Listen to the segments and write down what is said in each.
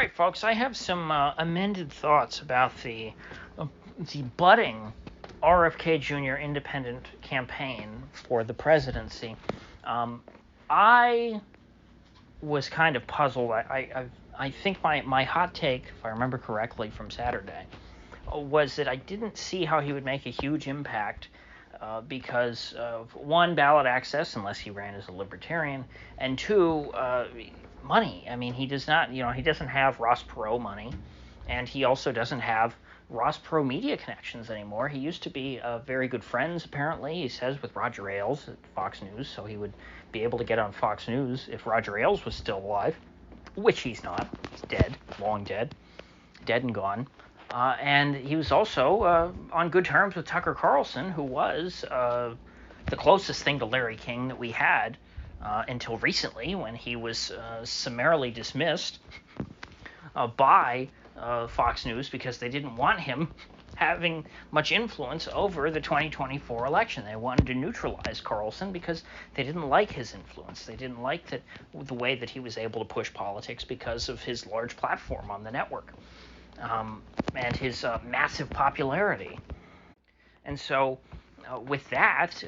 right, folks, I have some amended thoughts about the budding RFK Jr. independent campaign for the presidency. I was kind of puzzled. I think my hot take, if I remember correctly from Saturday, was that I didn't see how he would make a huge impact because of, one, ballot access, unless he ran as a libertarian, and two, money. I mean, he does not, he doesn't have Ross Perot money, and he also doesn't have Ross Perot media connections anymore. He used to be very good friends, apparently, he says, with Roger Ailes at Fox News, so he would be able to get on Fox News if Roger Ailes was still alive, which he's not. He's dead, long dead and gone. And he was also on good terms with Tucker Carlson, who was the closest thing to Larry King that we had until recently, when he was summarily dismissed by Fox News because they didn't want him having much influence over the 2024 election. They wanted to neutralize Carlson because they didn't like his influence. They didn't like the way that he was able to push politics because of his large platform on the network. And his massive popularity. And so with that,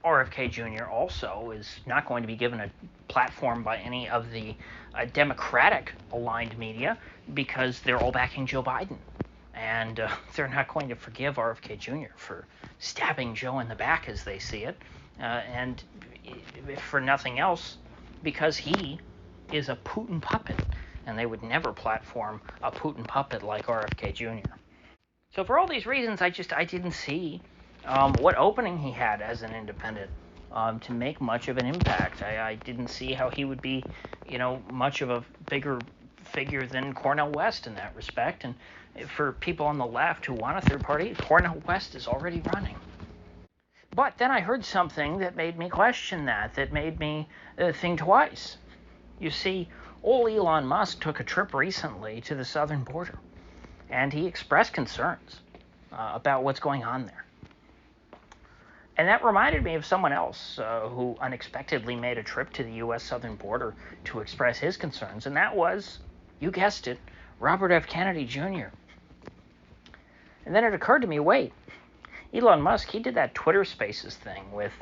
RFK Jr. also is not going to be given a platform by any of the Democratic-aligned media because they're all backing Joe Biden. And they're not going to forgive RFK Jr. for stabbing Joe in the back as they see it. And if for nothing else, because he is a Putin puppet. And they would never platform a Putin puppet like RFK Jr. So for all these reasons, I didn't see what opening he had as an independent to make much of an impact. I didn't see how he would be, much of a bigger figure than Cornel West in that respect. And for people on the left who want a third party, Cornel West is already running. But then I heard something that made me question that made me think twice. You see, old Elon Musk took a trip recently to the southern border, and he expressed concerns about what's going on there. And that reminded me of someone else who unexpectedly made a trip to the U.S. southern border to express his concerns, and that was, you guessed it, Robert F. Kennedy Jr. And then it occurred to me, wait, Elon Musk, he did that Twitter Spaces thing with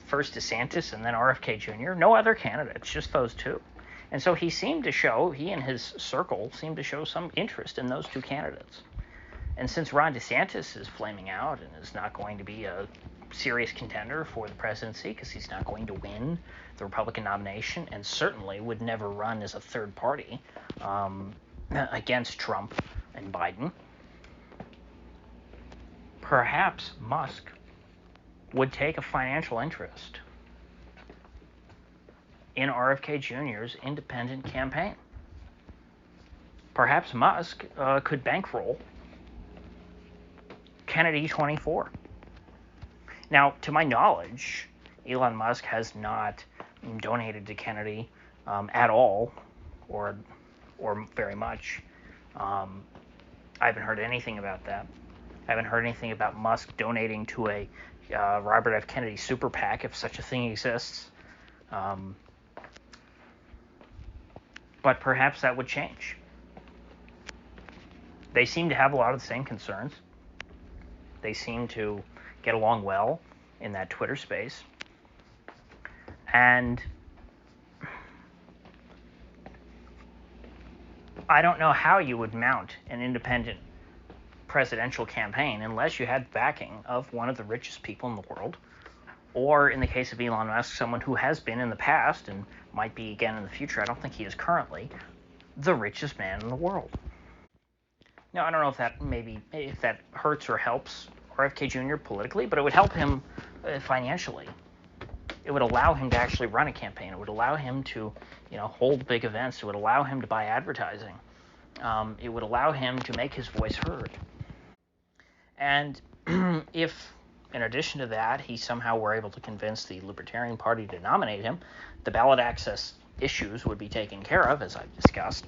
first DeSantis and then RFK Jr., no other candidates, just those two. And so he and his circle seemed to show some interest in those two candidates. And since Ron DeSantis is flaming out and is not going to be a serious contender for the presidency because he's not going to win the Republican nomination and certainly would never run as a third party against Trump and Biden, perhaps Musk would take a financial interest in RFK Jr.'s independent campaign. Perhaps Musk could bankroll Kennedy 24. Now, to my knowledge, Elon Musk has not donated to Kennedy at all, or very much. I haven't heard anything about that. I haven't heard anything about Musk donating to a Robert F. Kennedy super PAC, if such a thing exists. But perhaps that would change. They seem to have a lot of the same concerns. They seem to get along well in that Twitter space. And I don't know how you would mount an independent presidential campaign unless you had backing of one of the richest people in the world, or in the case of Elon Musk, someone who has been in the past and might be again in the future. I don't think he is currently the richest man in the world. Now, I don't know if that hurts or helps RFK Jr. politically, but it would help him financially. It would allow him to actually run a campaign. It would allow him to, hold big events. It would allow him to buy advertising. It would allow him to make his voice heard. And if, in addition to that, he somehow were able to convince the Libertarian Party to nominate him, the ballot access issues would be taken care of, as I've discussed.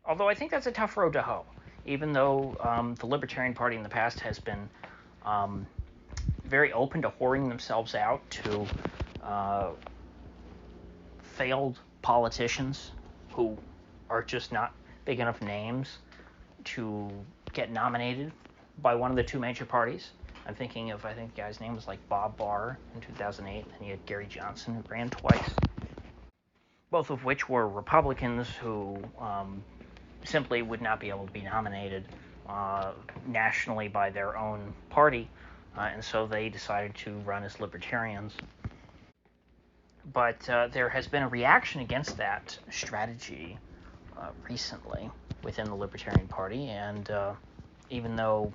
Although I think that's a tough road to hoe, even though the Libertarian Party in the past has been very open to whoring themselves out to failed politicians who are just not big enough names to get nominated by one of the two major parties. I'm thinking of, I think the guy's name was like Bob Barr in 2008, and you had Gary Johnson, who ran twice, both of which were Republicans who simply would not be able to be nominated nationally by their own party, and so they decided to run as libertarians. But there has been a reaction against that strategy recently within the Libertarian Party, and even though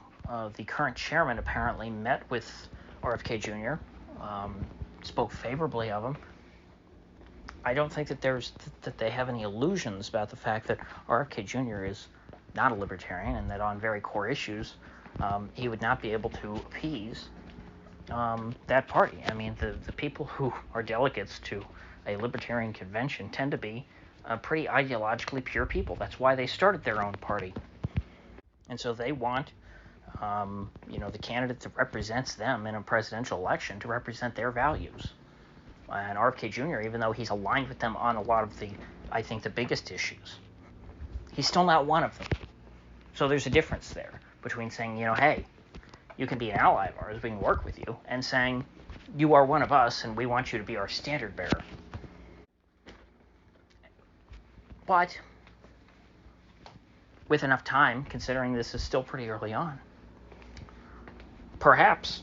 the current chairman apparently met with RFK Jr., spoke favorably of him, I don't think that they have any illusions about the fact that RFK Jr. is not a libertarian, and that on very core issues he would not be able to appease that party. I mean, the people who are delegates to a libertarian convention tend to be pretty ideologically pure people. That's why they started their own party. And so they want the candidate that represents them in a presidential election to represent their values. And RFK Jr., even though he's aligned with them on a lot of I think, the biggest issues, he's still not one of them. So there's a difference there between saying, hey, you can be an ally of ours, we can work with you, and saying, you are one of us, and we want you to be our standard bearer. But with enough time, considering this is still pretty early on, perhaps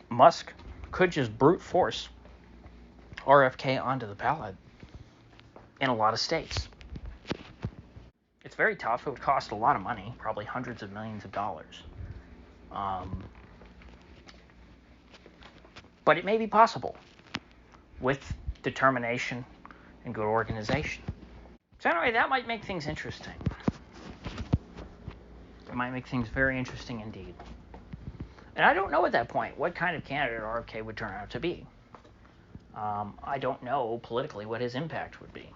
Musk could just brute force RFK onto the ballot in a lot of states. It's very tough. It would cost a lot of money, probably hundreds of millions of dollars. But it may be possible with determination and good organization. So anyway, that might make things interesting. It might make things very interesting indeed. And I don't know at that point what kind of candidate RFK would turn out to be. I don't know politically what his impact would be.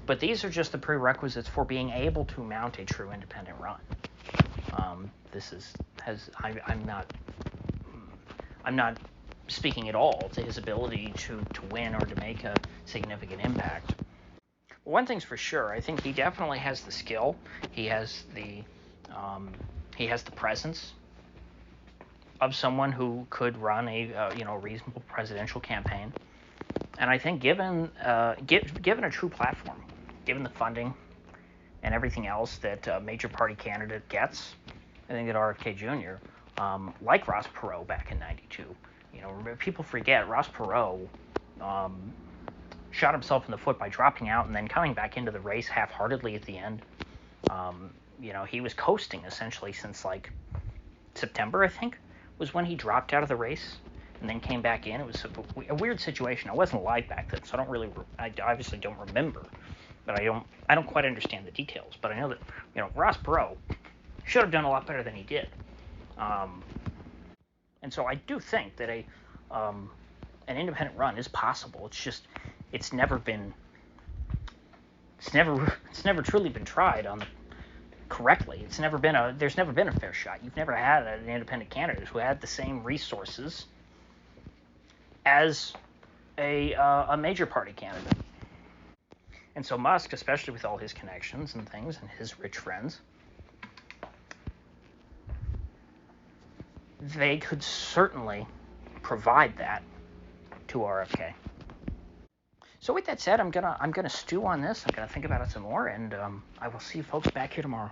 But these are just the prerequisites for being able to mount a true independent run. I'm not speaking at all to his ability to win or to make a significant impact. One thing's for sure, I think he definitely has the skill. He has the presence of someone who could run a reasonable presidential campaign. And I think given a true platform, given the funding and everything else that a major party candidate gets, I think that RFK Jr., like Ross Perot back in '92, people forget Ross Perot shot himself in the foot by dropping out and then coming back into the race half-heartedly at the end. He was coasting essentially since like September, I think, was when he dropped out of the race and then came back in. It was a weird situation. I wasn't alive back then, so I obviously don't remember, but I don't quite understand the details. But I know that Ross Perot should have done a lot better than he did. And so I do think that an independent run is possible. It's just it's never truly been tried correctly. There's never been a fair shot. You've never had an independent candidate who had the same resources as a major party candidate. And so Musk, especially with all his connections and things and his rich friends, they could certainly provide that to RFK. So with that said, I'm gonna stew on this. I'm gonna think about it some more, and I will see you folks back here tomorrow.